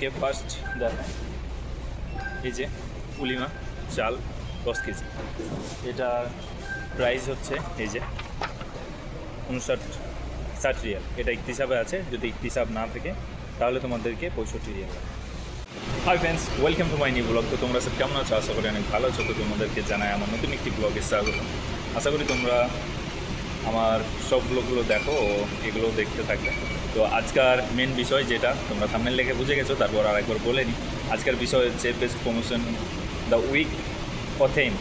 কে first দেখায় এই যে উলিমা চাল 10 কেজি, এটা প্রাইস হচ্ছে এই যে 59-60 রিয়াল। এটা ইকতিসাবে আছে, যদি ইকতিসাব না থাকে তাহলে তোমাদেরকে 65 রিয়াল লাগবে। Hi friends, welcome to my new blog. তো তোমরা সব কেমন আছো? আশা করি অনেক ভালো আছো। তো তোমাদেরকে জানাই আমার নতুন একটি ব্লগের স্বাগত। আশা করি তোমরা আমার সব ব্লগগুলো দেখো ও এগুলো দেখতে থাকবে। তো আজকের মেন বিষয় যেটা তোমরা থাম্বনেল দেখে বুঝে গেছো, তারপর আরেকবার বলে নিই। আজকের বিষয় হচ্ছে বেস্ট প্রমোশন দ্য উইক অথেম।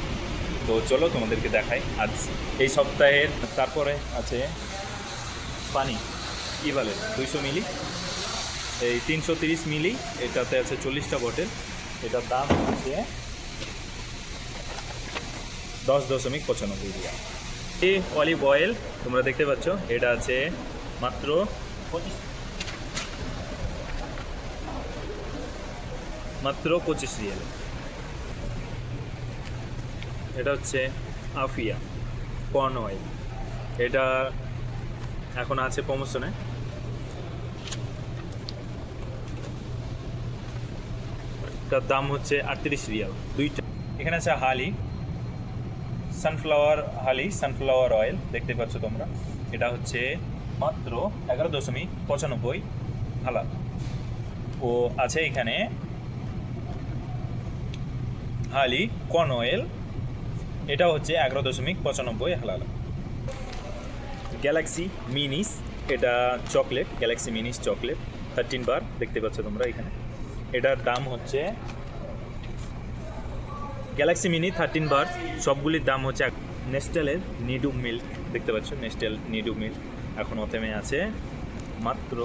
তো চলো তোমাদেরকে দেখাই আজ এই সপ্তাহের। তারপরে আছে পানি ইভালে 200 মিলি, এই 330 মিলি, এটাতে আছে 40টা বটেল। এটার দাম হচ্ছে 10.95 রিয়াল। এই অলিভ অয়েল তোমরা দেখতে পাচ্ছ, এটা আছে মাত্র 25 রিয়াল। এটা হচ্ছে আফিয়া কর্ন অয়েল, এটা এখন আছে প্রমোশনে। তার দাম হচ্ছে 38 রিয়াল দুইটা। এখানে আছে সানফ্লাওয়ার অয়েল, দেখতে পাচ্ছ তোমরা। এটা হচ্ছে মাত্র 11.95 হালাল। ও আছে এখানে হালি কর্ন অয়েল, এটা হচ্ছে 11.95 হালাল। গ্যালাক্সি মিনিস, এটা চকলেট, গ্যালাক্সি মিনিস চকলেট 13 বার, দেখতে পাচ্ছ তোমরা এখানে। এটার দাম হচ্ছে গ্যালাক্সি মিনি 13 বার, সবগুলির দাম হচ্ছে। নেস্টেলের নিডু মিল্ক, দেখতে পাচ্ছ নেস্টেল নিডু মিল্ক এখন অথেমে আছে মাত্র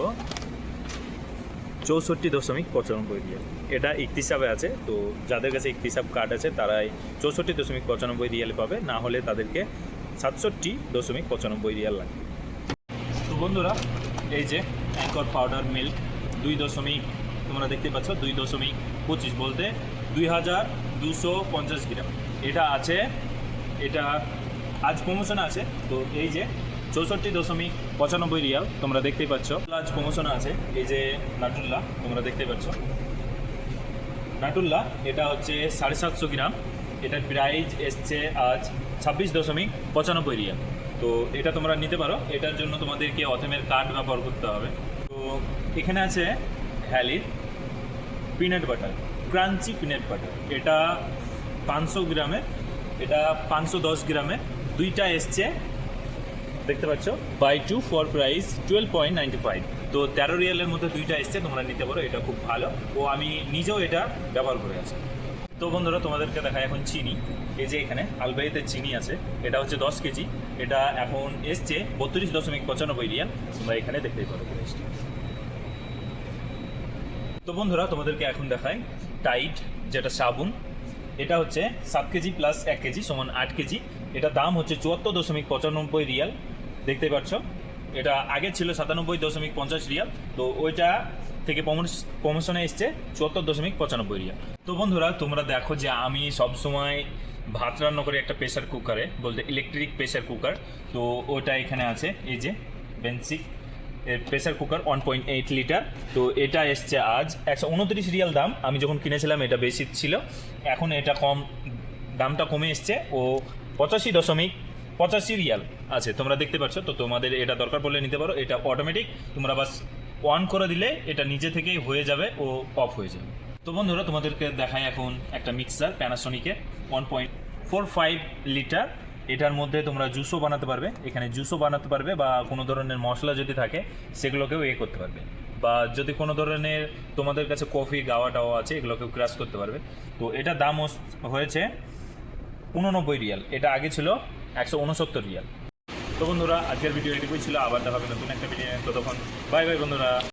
64.95 রিয়াল। এটা ইকতিসাবে আছে, তো যাদের কাছে ইকতিসাব কার্ড আছে তারাই 64.95 রিয়াল পাবে, না হলে তাদেরকে 67.95 রিয়াল লাগবে। তো বন্ধুরা, এই যে অ্যাঙ্কর পাউডার মিল্ক 2 তোমরা দেখতে পাচ্ছ 2.25 বলতে 2250 গ্রাম। এটা আছে, এটা আজ প্রমোশনে আছে। তো এই যে 64.95 রিয়াল তোমরা দেখতেই পাচ্ছ। আজ প্রমোশনে আছে এই যে নাটুল্লা, তোমরা দেখতে পাচ্ছ নাটুল্লা, এটা হচ্ছে 750 গ্রাম। এটার প্রাইস এসছে আজ 26.95 রিয়াল। তো এটা তোমরা নিতে পারো, এটার জন্য তোমাদেরকে অথেমের কার্ড ব্যবহার করতে হবে। তো এখানে আছে হ্যালির peanut butter, crunchy peanut butter, এটা 500 গ্রামের, এটা 510 গ্রামের, দুইটা এসছে দেখতে পাচ্ছ বাই 2 ফর প্রাইস 12.95। তো 13 রিয়ালের মধ্যে দুইটা এসছে, তোমরা নিতে পারো, এটা খুব ভালো। ও আমি নিজেও এটা ব্যবহার করে আছি। তো বন্ধুরা, তোমাদেরকে দেখায় এখন চিনি। এই যে এখানে আলবাইতে চিনি আছে, এটা হচ্ছে 10 কেজি, এটা এখন এসছে 32.95 রিয়াল। তোমরা এখানে দেখতেই পারো প্রাইসটা। তো বন্ধুরা, তোমাদেরকে এখন দেখাই টাইড, যেটা সাবুন, এটা হচ্ছে 7 কেজি প্লাস 1 কেজি সমান 8 কেজি। এটা দাম হচ্ছে 74.95 রিয়াল, দেখতে পাচ্ছ। এটা আগে ছিল 97.50 রিয়াল, তো ওইটা থেকে প্রমোশনে এসছে 74.95 রিয়াল। তো বন্ধুরা, তোমরা দেখো যে আমি সবসময় ভাত রান্না করি একটা প্রেশার কুকারে, বলতে ইলেকট্রিক প্রেশার কুকার। তো ওটা এখানে আছে, এই যে বেনসিক এর প্রেসার কুকার 1.8 লিটার। তো এটা এসছে আজ 129 রিয়াল দাম। আমি যখন কিনেছিলাম এটা বেশি ছিল, এখন এটা দামটা কমে এসছে, ও 85.85 রিয়াল আছে, তোমরা দেখতে পাচ্ছ। তো তোমাদের এটা দরকার পড়লে নিতে পারো। এটা অটোমেটিক, তোমরা বাস অন করে দিলে এটা নিজে থেকেই হয়ে যাবে ও অফ হয়ে যাবে। তো বন্ধুরা, তোমাদেরকে দেখাই এখন একটা মিক্সার প্যানাসোনিকের 1.45 লিটার। এটার মধ্যে তোমরা জুসও বানাতে পারবে, এখানে জুসও বানাতে পারবে, বা কোনো ধরনের মশলা যদি থাকে সেগুলোকেও করতে পারবে, বা যদি কোনো ধরনের তোমাদের কাছে কফি গাওয়া টাওয়া আছে এগুলোকেও ক্রাশ করতে পারবে। তো এটার দাম হয়েছে 89 রিয়াল, এটা আগে ছিল 169 রিয়াল। তো বন্ধুরা, আজকের ভিডিও এটুকুই ছিল। আবার দেখা হবে নতুন একটা ভিডিও। ততক্ষণ বাই বাই বন্ধুরা।